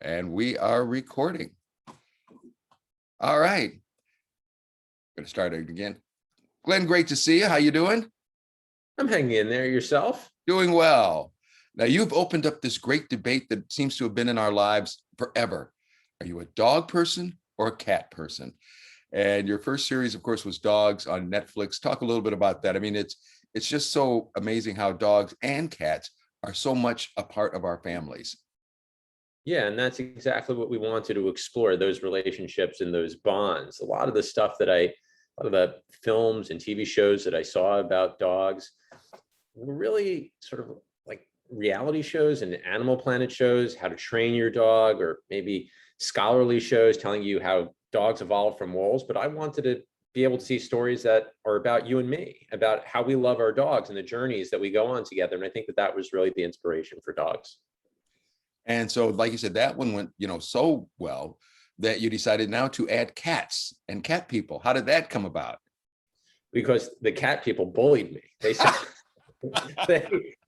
And we are recording. All right. Gonna start it again. Glenn, great to see you. How you doing? I'm hanging in there. Yourself? Doing well. Now, you've opened up this great debate that seems to have been in our lives forever. Are you a dog person or a cat person? And your first series, of course, was Dogs on Netflix. Talk a little bit about that. I mean, it's just so amazing how dogs and cats are so much a part of our families. Yeah, and that's exactly what we wanted to explore, those relationships and those bonds. A lot of the stuff that a lot of the films and TV shows that I saw about dogs were really sort of like reality shows and Animal Planet shows, how to train your dog, or maybe scholarly shows telling you how dogs evolved from wolves. But I wanted to be able to see stories that are about you and me, about how we love our dogs and the journeys that we go on together. And I think that that was really the inspiration for Dogs. And so, like you said, that one went, so well that you decided now to add cats and cat people. How did that come about? Because the cat people bullied me. They said,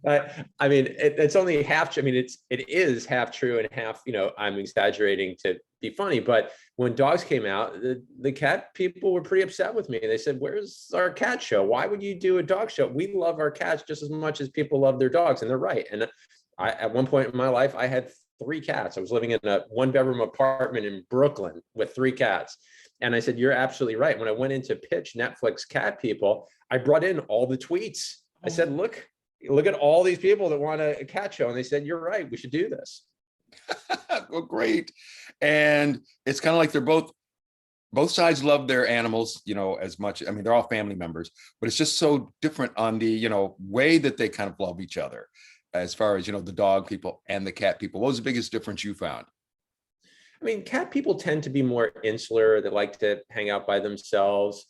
I mean, it's only half true. I mean, it is half true and half, I'm exaggerating to be funny. But when Dogs came out, the cat people were pretty upset with me. They said, "Where's our cat show? Why would you do a dog show? We love our cats just as much as people love their dogs." And they're right. And at one point in my life, I had 3 cats. I was living in a 1-bedroom apartment in Brooklyn with 3 cats. And I said, "You're absolutely right." When I went in to pitch Netflix cat people, I brought in all the tweets. I said, look at all these people that want a cat show. And they said, "You're right. We should do this." Well, great. And it's kind of like they're both sides love their animals, as much. I mean, they're all family members, but it's just so different on the, way that they kind of love each other as far as, the dog people and the cat people. What was the biggest difference you found? I mean, cat people tend to be more insular. They like to hang out by themselves.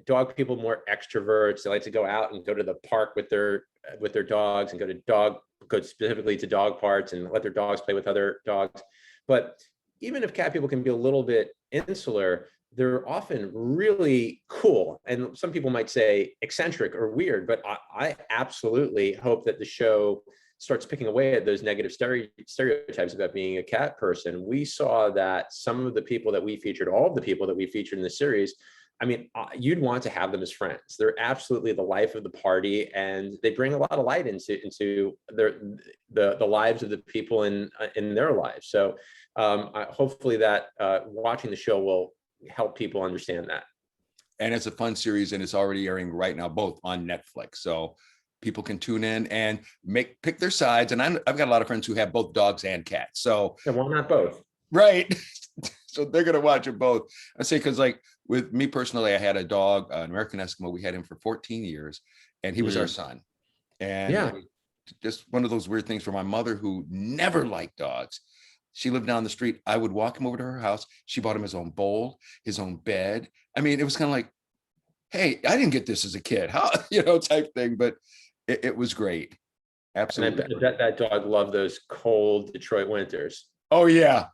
Dog people more extroverts. They like to go out and go to the park with their dogs and go specifically to dog parks and let their dogs play with other dogs. But even if cat people can be a little bit insular, they're often really cool. And some people might say eccentric or weird, but I absolutely hope that the show starts picking away at those negative stereotypes about being a cat person. We saw that some of the people that we featured, all of the people that we featured in the series, I mean, you'd want to have them as friends. They're absolutely the life of the party, and they bring a lot of light into the lives of the people in their lives. So hopefully that watching the show will help people understand that. And it's a fun series, and it's already airing right now, both on Netflix. So people can tune in and pick their sides. And I've got a lot of friends who have both dogs and cats. So and why not both? Right. So they're going to watch it both. I say, because like with me personally, I had a dog, an American Eskimo. We had him for 14 years, and he was our son. And yeah, just one of those weird things for my mother, who never liked dogs. She lived down the street. I would walk him over to her house. She bought him his own bowl, his own bed. I mean, it was kind of like, hey, I didn't get this as a kid, how, type thing, but it was great. Absolutely. And I bet that dog loved those cold Detroit winters. Oh, yeah.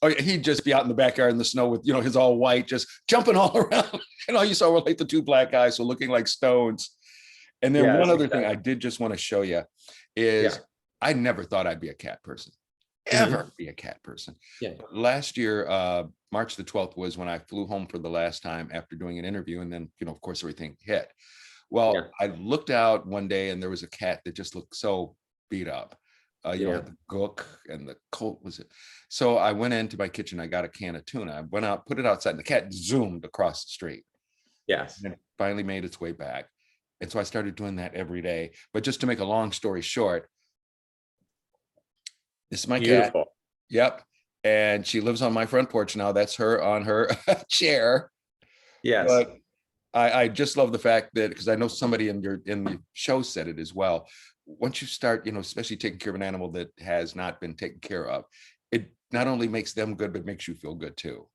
Oh, yeah. He'd just be out in the backyard in the snow with, his all white, just jumping all around. And all you saw were like the 2 black guys, so looking like stones. And then one other thing I did just want to show you is I never thought I'd be a cat person. Ever be a cat person. Yeah. Last year, March the 12th was when I flew home for the last time after doing an interview. And then, of course, everything hit. Well, I looked out one day and there was a cat that just looked so beat up. The gook and the coat was it. So I went into my kitchen. I got a can of tuna. I went out, put it outside, and the cat zoomed across the street. Yes. And it finally made its way back. And so I started doing that every day. But just to make a long story short, this is my cat. Yep. And she lives on my front porch now. That's her on her chair. Yes. But I just love the fact that, because I know somebody in the show said it as well. Once you start, especially taking care of an animal that has not been taken care of, it not only makes them good, but makes you feel good too.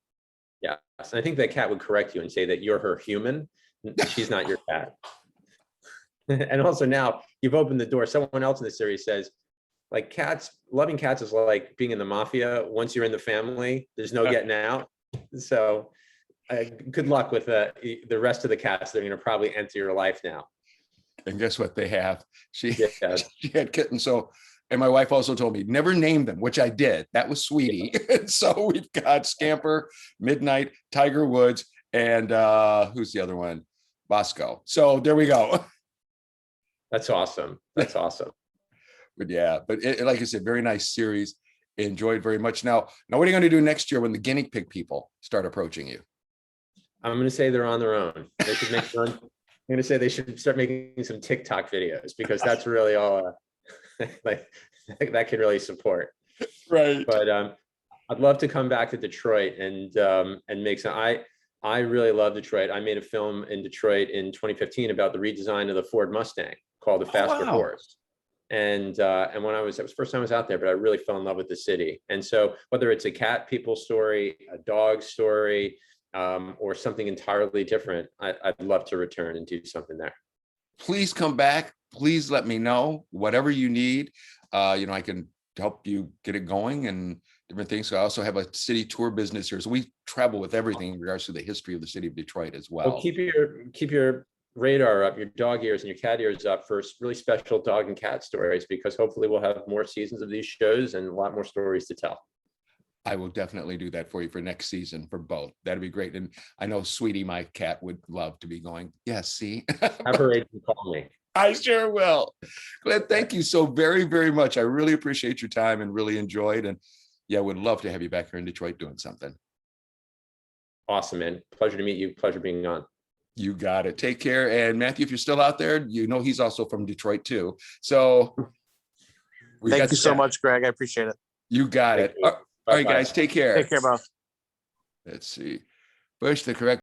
Yeah. I think that cat would correct you and say that you're her human. She's not your cat. And also now you've opened the door. Someone else in the series says, like, loving cats is like being in the mafia. Once you're in the family, there's no getting out. So good luck with the rest of the cats that are going to probably enter your life now. And guess what they have? She had kittens. So And my wife also told me never name them, which I did. That was Sweetie. And so we've got Scamper, Midnight, Tiger Woods, and who's the other one? Bosco. So there we go. That's awesome. That's awesome. But yeah, but like I said, very nice series. Enjoyed very much. Now what are you going to do next year when the guinea pig people start approaching you? I'm going to say they're on their own. They should make their own. I'm going to say they should start making some TikTok videos, because that's really all like that can really support. Right. But I'd love to come back to Detroit and make some. I really love Detroit. I made a film in Detroit in 2015 about the redesign of the Ford Mustang called The Faster Horse. And when it was the first time I was out there, but I really fell in love with the city. And so whether it's a cat people story, a dog story, or something entirely different, I'd love to return and do something there. Please come back. Please let me know whatever you need. I can help you get it going and different things. So I also have a city tour business here. So we travel with everything in regards to the history of the city of Detroit as well. Well, keep your radar up, your dog ears and your cat ears up for really special dog and cat stories, because hopefully we'll have more seasons of these shows and a lot more stories to tell. I will definitely do that for you for next season for both. That'd be great. And I know Sweetie, my cat, would love to be going, yes, see. Have her agent call me. I sure will. Glenn, thank you so very, very much. I really appreciate your time and really enjoyed. And yeah, would love to have you back here in Detroit doing something. Awesome, man. Pleasure to meet you. Pleasure being on. You got it. Take care. And Matthew, if you're still out there, he's also from Detroit too. So thank you so much, Greg. I appreciate it. You got it. All right, guys, take care. Take care, both. Let's see. Push the correct